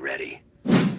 ready.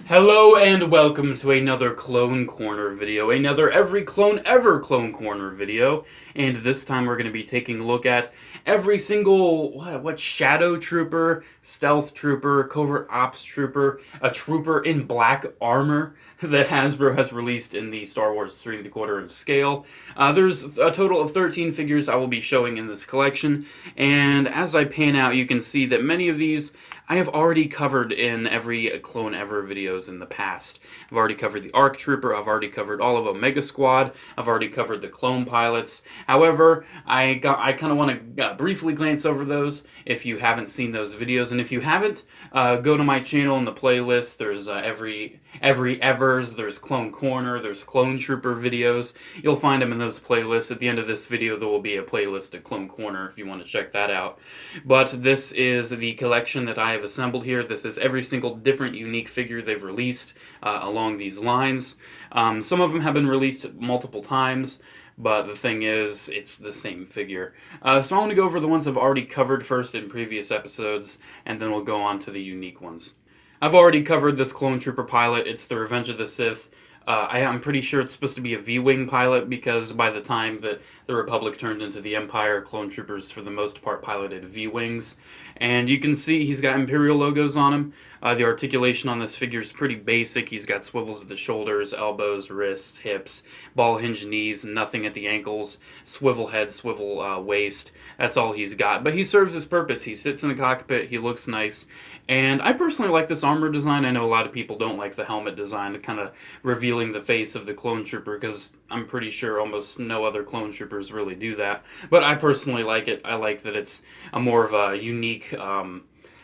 Hello and welcome to another Clone Corner video, another Every Clone Ever Clone Corner video, and this time we're going to be taking a look at every single, what Shadow Trooper, Stealth Trooper, Covert Ops Trooper, a Trooper in black armor that Hasbro has released in the Star Wars 3 3/4 scale. There's a total of 13 figures I will be showing in this collection, and as I pan out you can see that many of these I have already covered in every Clone Ever videos in the past. I've already covered the ARC Trooper, I've already covered all of Omega Squad, I've already covered the Clone Pilots. However, I kind of want to briefly glance over those if you haven't seen those videos. And if you haven't, go to my channel in the playlist. There's every Evers, there's Clone Corner, there's Clone Trooper videos. You'll find them in those playlists. At the end of this video, there will be a playlist of Clone Corner if you want to check that out. But this is the collection that I have assembled here. This is every single different unique figure they've released along these lines. Some of them have been released multiple times, but the thing is, it's the same figure. So I want to go over the ones I've already covered first in previous episodes, and then we'll go on to the unique ones. I've already covered this Clone Trooper pilot. It's the Revenge of the Sith. I'm pretty sure it's supposed to be a V-Wing pilot, because by the time that the Republic turned into the Empire, Clone Troopers for the most part piloted V-Wings. And you can see he's got Imperial logos on him. The articulation on this figure is pretty basic. He's got swivels at the shoulders, elbows, wrists, hips, ball hinge knees, nothing at the ankles, swivel head, swivel waist. That's all he's got. But he serves his purpose. He sits in the cockpit, he looks nice. And I personally like this armor design. I know a lot of people don't like the helmet design, kind of revealing the face of the Clone Trooper, because I'm pretty sure almost no other Clone Troopers really do that. But I personally like it. I like that it's a more of a unique,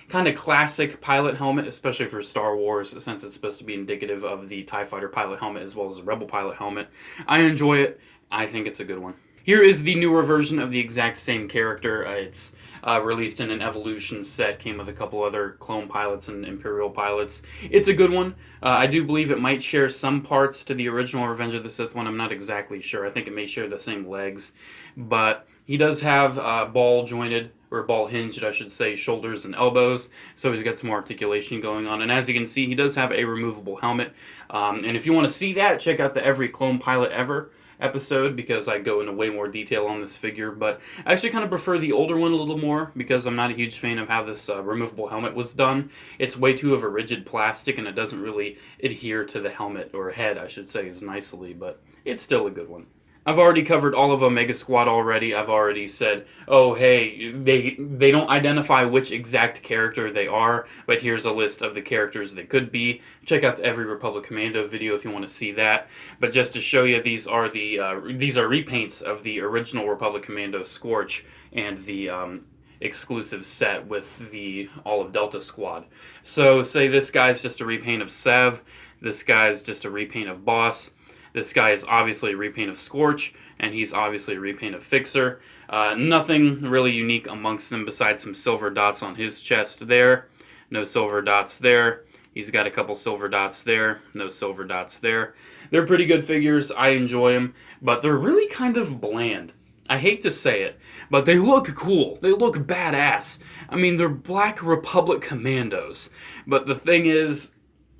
kind of classic pilot helmet, especially for Star Wars, since it's supposed to be indicative of the TIE Fighter pilot helmet as well as the Rebel pilot helmet. I enjoy it. I think it's a good one. Here is the newer version of the exact same character. It's released in an Evolution set, came with a couple other Clone Pilots and Imperial Pilots. It's a good one. I do believe it might share some parts to the original Revenge of the Sith one. I'm not exactly sure. I think it may share the same legs. But he does have ball jointed, or ball hinged, I should say, shoulders and elbows. So he's got some more articulation going on. And as you can see, he does have a removable helmet. And if you want to see that, check out the Every Clone Pilot Ever episode, because I go into way more detail on this figure. But I actually kind of prefer the older one a little more, because I'm not a huge fan of how this removable helmet was done. It's way too of a rigid plastic, and it doesn't really adhere to the helmet, or head I should say, as nicely, but it's still a good one. I've already covered all of Omega Squad already. I've already said, oh hey, they don't identify which exact character they are, but here's a list of the characters they could be. Check out the Every Republic Commando video if you want to see that. But just to show you, these are repaints of the original Republic Commando Scorch and the exclusive set with the all of Delta Squad. So say this guy's just a repaint of Sev, this guy's just a repaint of Boss. This guy is obviously a repaint of Scorch, and he's obviously a repaint of Fixer. Nothing really unique amongst them besides some silver dots on his chest there. No silver dots there. He's got a couple silver dots there. No silver dots there. They're pretty good figures. I enjoy them, but they're really kind of bland. I hate to say it, but they look cool. They look badass. I mean, they're Black Republic Commandos, but the thing is,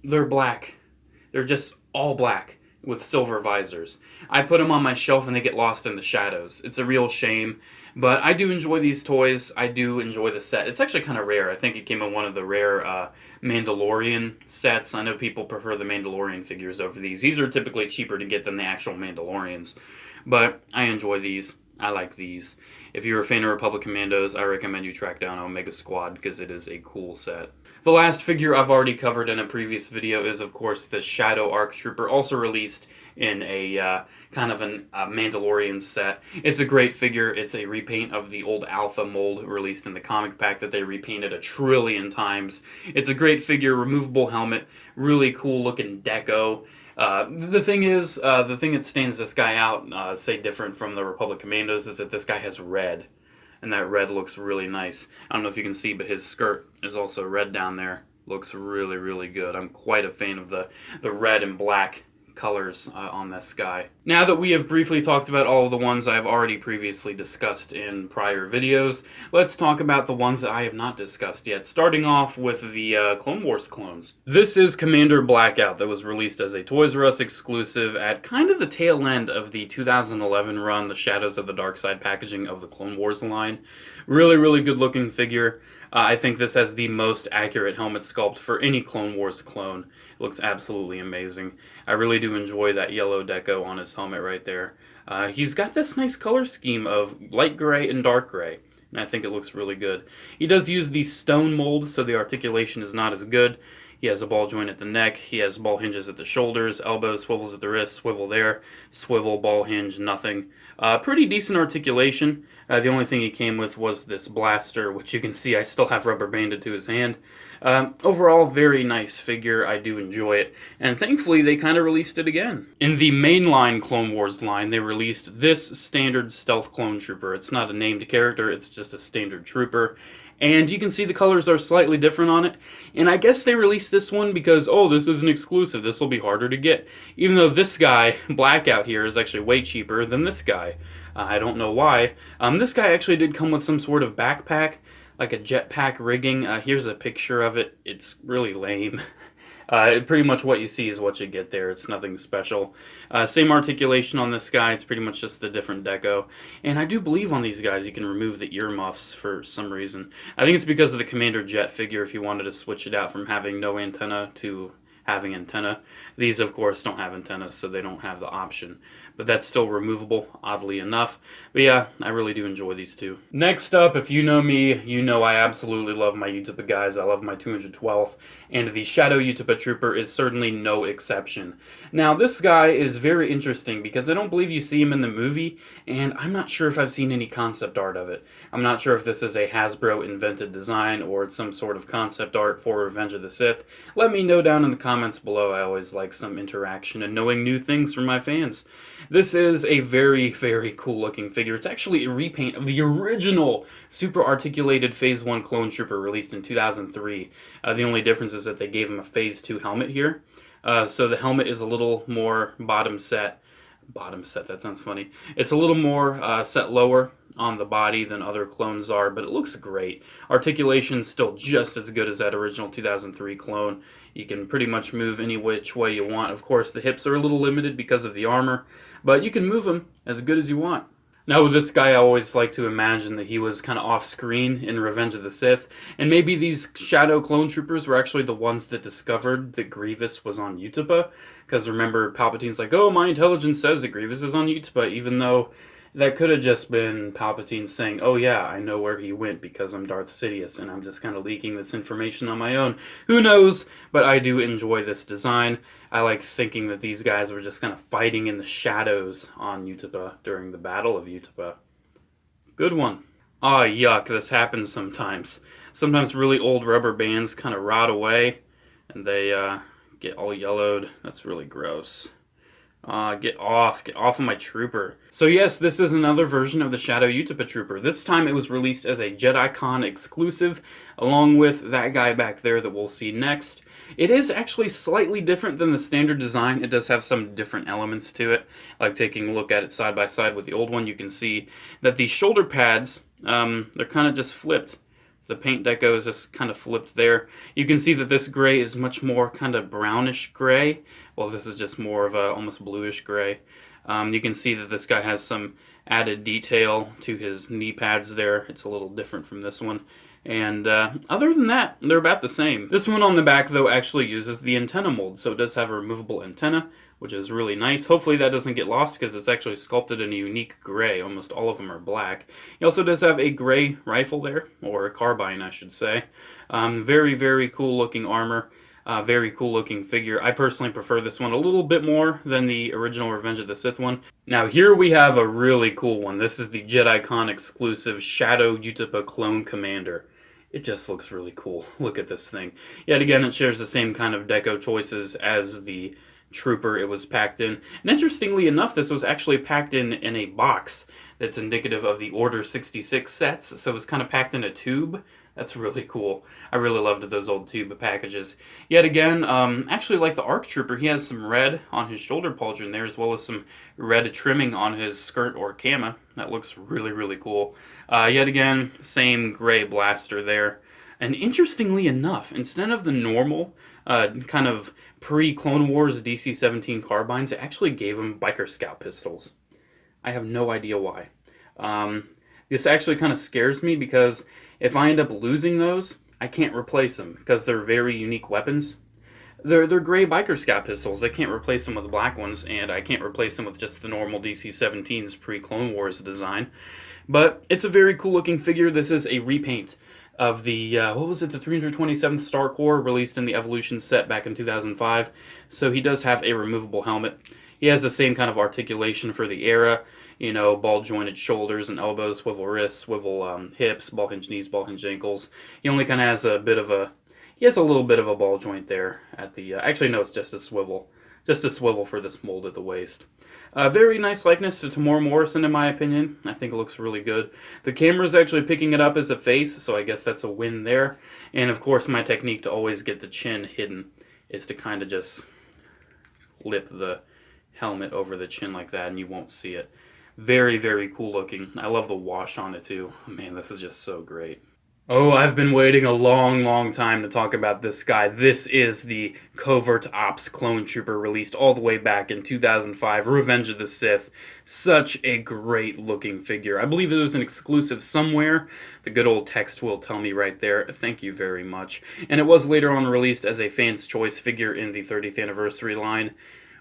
they're black. They're just all black with silver visors. I put them on my shelf and they get lost in the shadows. It's a real shame, but I do enjoy these toys. I do enjoy the set. It's actually kind of rare. I think it came in one of the rare Mandalorian sets. I know people prefer the Mandalorian figures over these. These are typically cheaper to get than the actual Mandalorians, but I enjoy these. I like these. If you're a fan of Republic Commandos, I recommend you track down Omega Squad, because it is a cool set. The last figure I've already covered in a previous video is, of course, the Shadow ARC Trooper, also released in a kind of a Mandalorian set. It's a great figure. It's a repaint of the old Alpha mold released in the comic pack that they repainted 1 trillion times. It's a great figure, removable helmet, really cool looking deco. The thing is, the thing that stands this guy out, say different from the Republic Commandos, is that this guy has red. And that red looks really nice. I don't know if you can see, but his skirt is also red down there. Looks really, really good. I'm quite a fan of the red and black colors on this guy. Now that we have briefly talked about all of the ones I've already previously discussed in prior videos, let's talk about the ones that I have not discussed yet, starting off with the Clone Wars clones. This is Commander Blackout that was released as a Toys R Us exclusive at kind of the tail end of the 2011 run, the Shadows of the Dark Side packaging of the Clone Wars line. Really, really good looking figure. I think this has the most accurate helmet sculpt for any Clone Wars clone. It looks absolutely amazing. I really do enjoy that yellow deco on his helmet right there. He's got this nice color scheme of light gray and dark gray, and I think it looks really good. He does use the stone mold, so the articulation is not as good. He has a ball joint at the neck, he has ball hinges at the shoulders, elbow swivels at the wrist, swivel there, swivel, ball hinge, nothing. Pretty decent articulation. The only thing he came with was this blaster, which you can see I still have rubber banded to his hand. Overall, very nice figure. I do enjoy it. And thankfully, they kind of released it again. In the mainline Clone Wars line, they released this standard stealth clone trooper. It's not a named character, it's just a standard trooper. And you can see the colors are slightly different on it. And I guess they released this one because, oh, this is an exclusive. This will be harder to get. Even though this guy, Blackout here, is actually way cheaper than this guy. I don't know why. This guy actually did come with some sort of backpack, like a jetpack rigging. Here's a picture of it. It's really lame. Pretty much what you see is what you get there. It's nothing special. Same articulation on this guy. It's pretty much just a different deco. And I do believe on these guys you can remove the earmuffs for some reason. I think it's because of the Commander Jet figure if you wanted to switch it out from having no antenna to having antenna. These, of course, don't have antenna, so they don't have the option. But that's still removable, oddly enough. But yeah, I really do enjoy these two. Next up, if you know me, you know I absolutely love my Utapa guys. I love my 212th, and the Shadow Utapa Trooper is certainly no exception. Now, this guy is very interesting because I don't believe you see him in the movie, and I'm not sure if I've seen any concept art of it. I'm not sure if this is a Hasbro invented design or it's some sort of concept art for Revenge of the Sith. Let me know down in the comments below. I always like some interaction and knowing new things from my fans. This is a very, very cool looking figure. It's actually a repaint of the original super articulated Phase 1 clone trooper released in 2003. The only difference is that they gave him a Phase 2 helmet here. So the helmet is a little more bottom set, that sounds funny. It's a little more set lower on the body than other clones are, but it looks great. Articulation's still just as good as that original 2003 clone. You can pretty much move any which way you want. Of course, the hips are a little limited because of the armor, but you can move them as good as you want. Now with this guy, I always like to imagine that he was kind of off-screen in Revenge of the Sith, and maybe these Shadow clone troopers were actually the ones that discovered that Grievous was on Utapa, because remember, Palpatine's like, oh, my intelligence says that Grievous is on Utapa, even though that could have just been Palpatine saying, oh yeah, I know where he went because I'm Darth Sidious, and I'm just kind of leaking this information on my own. Who knows? But I do enjoy this design. I like thinking that these guys were just kind of fighting in the shadows on Utapa during the Battle of Utapa. Good one. Ah, yuck, this happens sometimes. Sometimes really old rubber bands kind of rot away, and they get all yellowed. That's really gross. Get off of my trooper. So yes, this is another version of the Shadow Utapa Trooper. This time it was released as a JediCon exclusive, along with that guy back there that we'll see next. It is actually slightly different than the standard design. It does have some different elements to it. Like taking a look at it side by side with the old one, you can see that the shoulder pads, they're kind of just flipped. The paint deco is just kind of flipped there. You can see that this gray is much more kind of brownish gray. Well, this is just more of a almost bluish gray. You can see that this guy has some added detail to his knee pads there. It's a little different from this one. And other than that, they're about the same. This one on the back, though, actually uses the antenna mold, so it does have a removable antenna, which is really nice. Hopefully that doesn't get lost because it's actually sculpted in a unique gray. Almost all of them are black. He also does have a gray rifle there, or a carbine, I should say. Very, very cool looking armor. Very cool looking figure. I personally prefer this one a little bit more than the original Revenge of the Sith one. Now here we have a really cool one. This is the JediCon exclusive Shadow Utapa Clone Commander. It just looks really cool. Look at this thing. Yet again, it shares the same kind of deco choices as the trooper it was packed in. And interestingly enough, this was actually packed in a box that's indicative of the Order 66 sets. So it was kind of packed in a tube. That's really cool. I really loved those old tube packages. Yet again, actually like the ARC Trooper, he has some red on his shoulder pauldron there, as well as some red trimming on his skirt or cama. That looks really, really cool. Yet again, same gray blaster there. And interestingly enough, instead of the normal kind of pre-Clone Wars DC-17 carbines, it actually gave him Biker Scout pistols. I have no idea why. This actually kind of scares me because if I end up losing those, I can't replace them because they're very unique weapons. They're gray Biker Scout pistols. I can't replace them with black ones, and I can't replace them with just the normal DC-17's pre-Clone Wars design. But it's a very cool looking figure. This is a repaint of the, what was it, the 327th Star Corps, released in the Evolution set back in 2005. So he does have a removable helmet. He has the same kind of articulation for the era, you know, ball-jointed shoulders and elbows, swivel wrists, swivel hips, ball-hinged knees, ball-hinged ankles. He only kind of has a bit of a, he has a little bit of a ball joint there at the, actually no, it's just a swivel for this mold at the waist. Very nice likeness to Tamora Morrison, in my opinion. I think it looks really good. The camera's actually picking it up as a face, so I guess that's a win there. And of course, my technique to always get the chin hidden is to kind of just lip the helmet over the chin like that, and you won't see it. Very, very cool looking. I love the wash on it too. Man, this is just so great. Oh, I've been waiting a long, long time to talk about this guy. This is the Covert Ops Clone Trooper, released all the way back in 2005, Revenge of the Sith. Such a great looking figure. I believe it was an exclusive somewhere. The good old text will tell me right there. Thank you very much. And it was later on released as a fan's choice figure in the 30th anniversary line.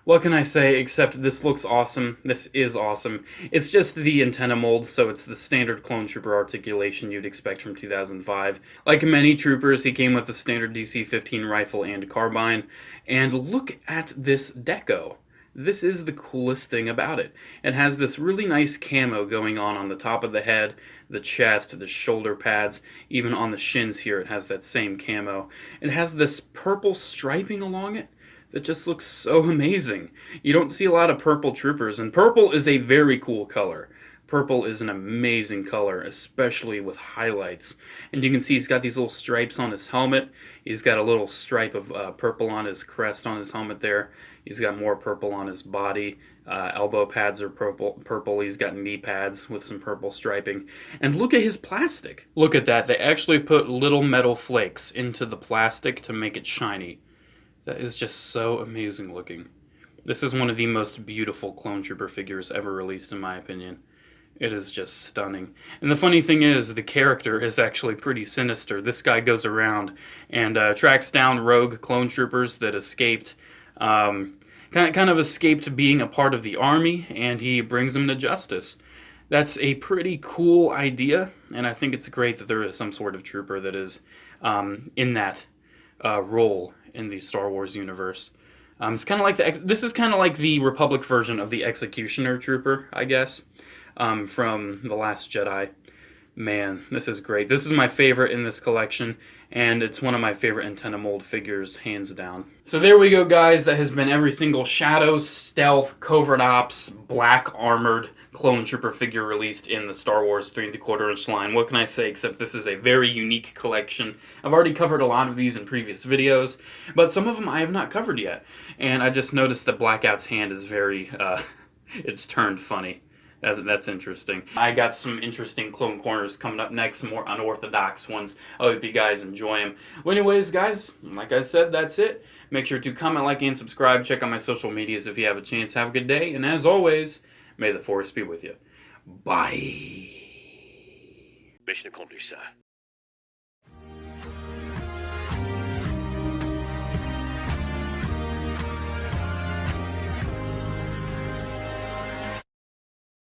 What can I say, except this looks awesome. This is awesome. It's just the antenna mold, so it's the standard Clone Trooper articulation you'd expect from 2005. Like many troopers, he came with the standard DC-15 rifle and carbine. And look at this deco. This is the coolest thing about it. It has this really nice camo going on the top of the head, the chest, the shoulder pads, even on the shins here it has that same camo. It has this purple striping along it that just looks so amazing. You don't see a lot of purple troopers, and purple is a very cool color. Purple is an amazing color, especially with highlights. And you can see he's got these little stripes on his helmet. He's got a little stripe of purple on his crest on his helmet there. He's got more purple on his body. Elbow pads are purple. He's got knee pads with some purple striping. And look at his plastic. Look at that. They actually put little metal flakes into the plastic to make it shiny. That is just so amazing looking. This is one of the most beautiful Clone Trooper figures ever released, in my opinion. It is just stunning. And the funny thing is, the character is actually pretty sinister. This guy goes around and tracks down rogue Clone Troopers that escaped, kind of escaped being a part of the army, and he brings them to justice. That's a pretty cool idea, and I think it's great that there is some sort of trooper that is in that role in the Star Wars universe. It's kind of like this is kind of like the Republic version of the Executioner Trooper, I guess, from The Last Jedi. Man, this is great. This is my favorite in this collection, and it's one of my favorite antenna mold figures, hands down. So there we go, guys. That has been every single Shadow, Stealth, Covert Ops, Black Armored Clone Trooper figure released in the Star Wars 3 3/4 inch line. What can I say, except this is a very unique collection. I've already covered a lot of these in previous videos, but some of them I have not covered yet. And I just noticed that Blackout's hand is very, it's turned funny. That's interesting. I got some interesting clone corners coming up next, some more unorthodox ones. I hope you guys enjoy them. Well, anyways, guys, like I said, that's it. Make sure to comment, like, and subscribe. Check out my social medias if you have a chance. Have a good day, and as always, may the Force be with you. Bye. Mission accomplished, sir.